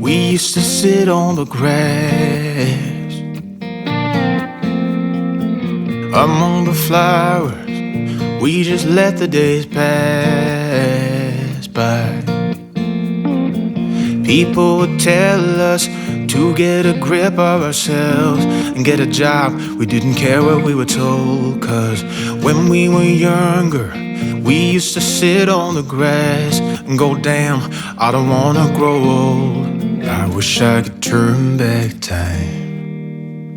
We used to sit on the grass among the flowers. We just let the days pass by. People would tell us to get a grip of ourselves and get a job. We didn't care what we were told, 'cause when we were younger, we used to sit on the grass and go, damn, I don't wanna grow old. I wish I could turn back time.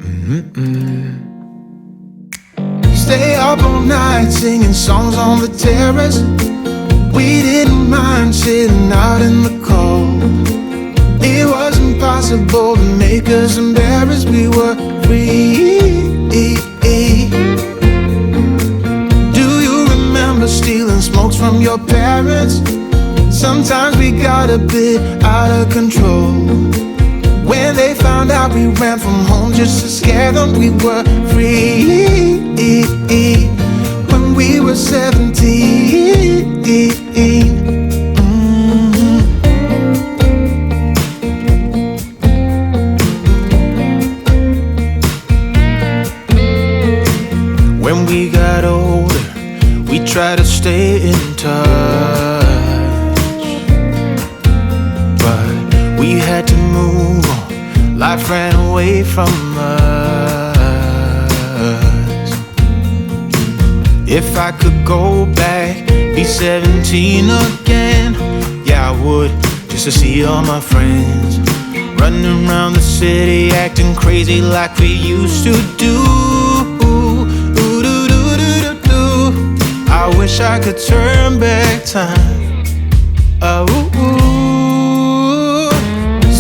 Stay up all night singing songs on the terrace. We didn't mind sitting out in the cold. It wasn't possible to make us embarrassed. We were free. Do you remember stealing smokes from your parents? Sometimes we got a bit out of control. When they found out we ran from home just to scare them, we were free. When we were 17. When we got older, we tried to stay in touch, but we had to move on. Life ran away from us. If I could go back, be 17 again, yeah, I would, just to see all my friends running around the city, acting crazy like we used to do. I wish I could turn back time.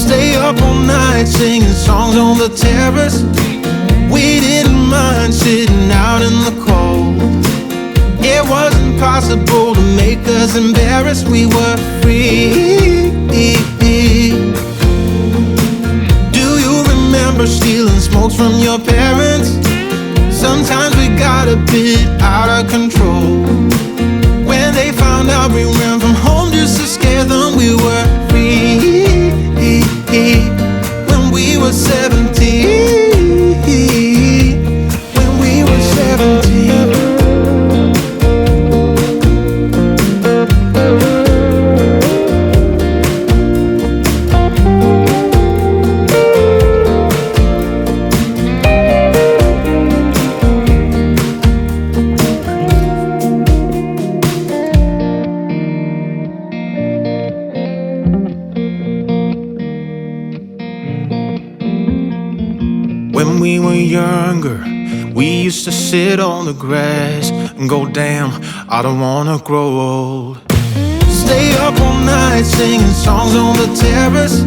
Stay up all night singing songs on the terrace. We didn't mind sitting out in the cold. It wasn't possible to make us embarrassed. We were free. Do you remember stealing smokes from your parents? Sometimes we got a bit out of control. When they found out we ran from home just to scare them, we were free. When we were 17. When we were 17. When we were younger, we used to sit on the grass and go, damn, I don't wanna grow old. Stay up all night singing songs on the terrace.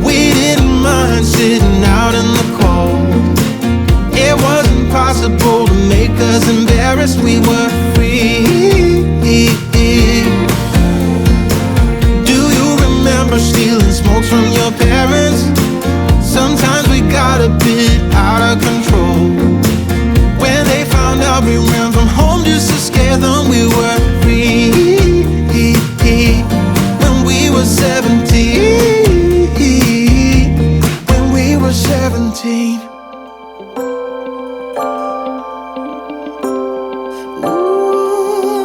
We didn't mind sitting out in the cold. It wasn't possible to make us embarrassed. We were free. Do you remember stealing smokes from your parents? Sometimes we got a bit out of control. When they found out we ran from home just to scare them, we were free. When we were 17. When we were 17. Ooh.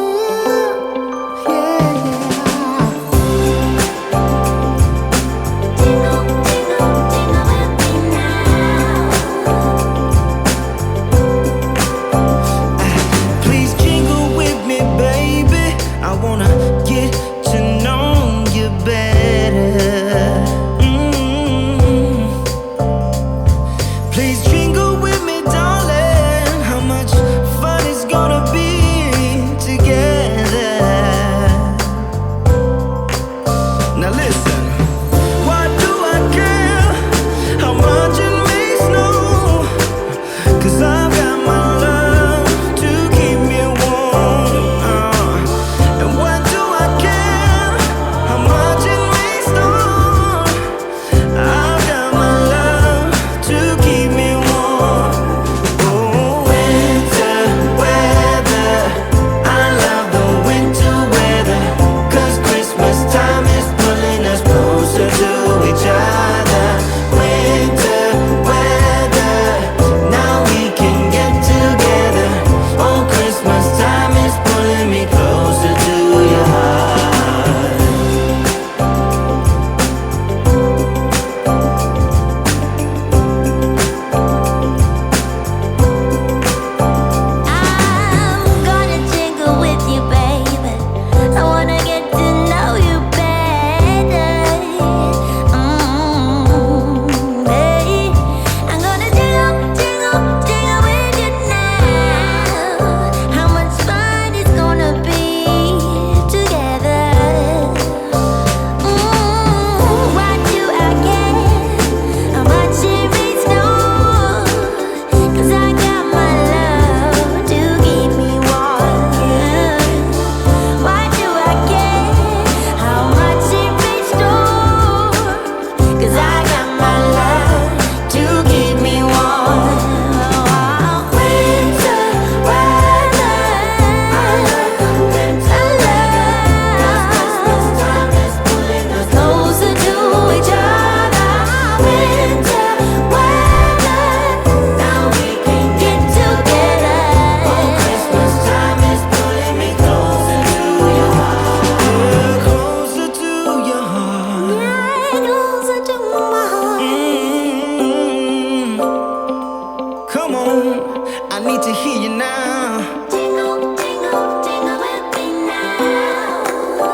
I need to hear you now. Jingle, jingle, jingle with me now.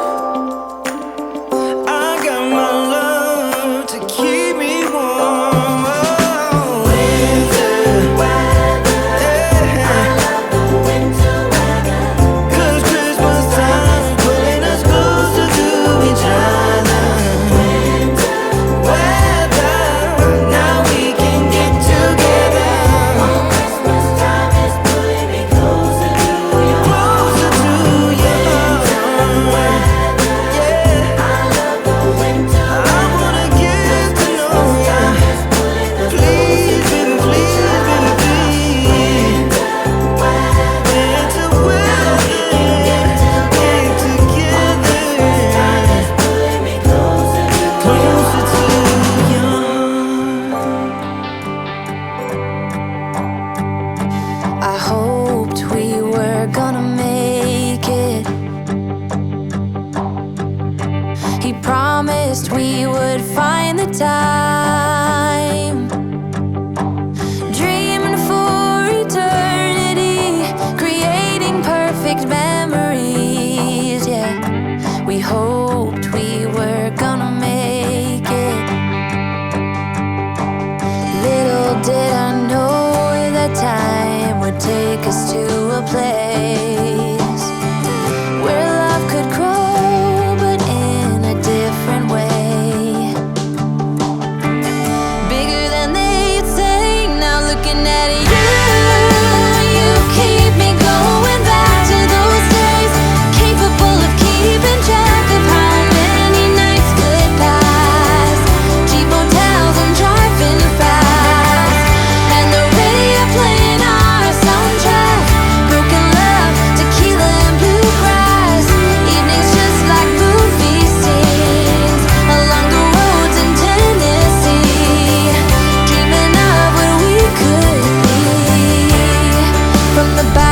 I got my love to keep me warm. Winter Weather, yeah. I love the winter weather. 'Cause Christmas time pulling us closer to each other. Winter Weather, now we can get together. Christmas time is pulling me closer to your Closer to you. weather. Yeah, I love the winter I wanna get to know ya. is pulling us Please, baby, please, baby, please. Winter weather, get together. pulling me closer to Closer to you. I hoped we were gonna make it. He promised we would find the time. Dreaming for eternity, creating perfect memories. Yeah, we hoped we were gonna make it. Little did I know that time would take us to a place where love could grow, but in a different way. Bigger than they'd say. Now looking at you, you keep me going back to those days, capable of keeping track of how many nights could pass. Cheap hotels and driving fast, and the radio playing our soundtrack. Broken love, tequila and bluegrass. Evenings just like movie scenes along the roads in Tennessee. Dreaming of what we could be from the back